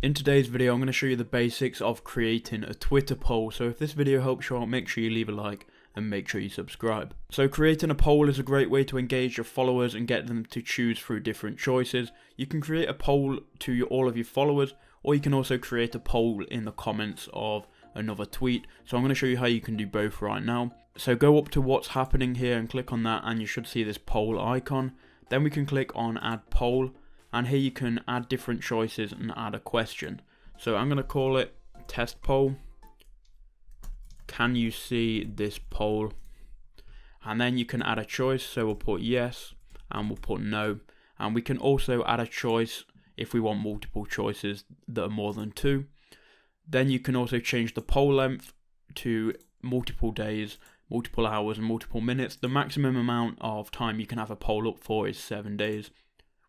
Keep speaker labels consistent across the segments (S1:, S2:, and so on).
S1: In today's video, I'm going to show you the basics of creating a Twitter poll. So if this video helps you out, make sure you leave a like and make sure you subscribe. So creating a poll is a great way to engage your followers and get them to choose through different choices. You can create a poll to all of your followers, or you can also create a poll in the comments of another tweet. So I'm going to show you how you can do both right now. So go up to what's happening here and click on that, and you should see this poll icon. Then we can click on add poll. And here you can add different choices and add a question. So I'm going to call it test poll. Can you see this poll? And then you can add a choice. So we'll put yes and we'll put no. And we can also add a choice if we want multiple choices that are more than 2. Then you can also change the poll length to multiple days, multiple hours and multiple minutes. The maximum amount of time you can have a poll up for is 7 days.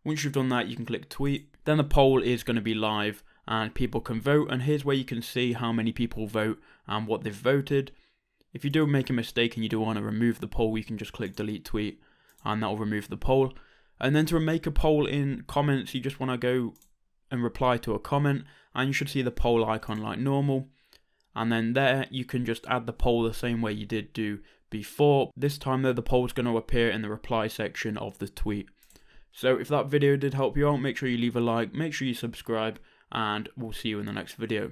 S1: Once you've done that, you can click tweet. Then the poll is going to be live and people can vote. And here's where you can see how many people vote and what they've voted. If you do make a mistake and you do want to remove the poll, you can just click delete tweet and that will remove the poll. And then to make a poll in comments, you just want to go and reply to a comment and you should see the poll icon like normal. And then there you can just add the poll the same way you did do before. This time though, the poll is going to appear in the reply section of the tweet. So if that video did help you out, make sure you leave a like, make sure you subscribe, and we'll see you in the next video.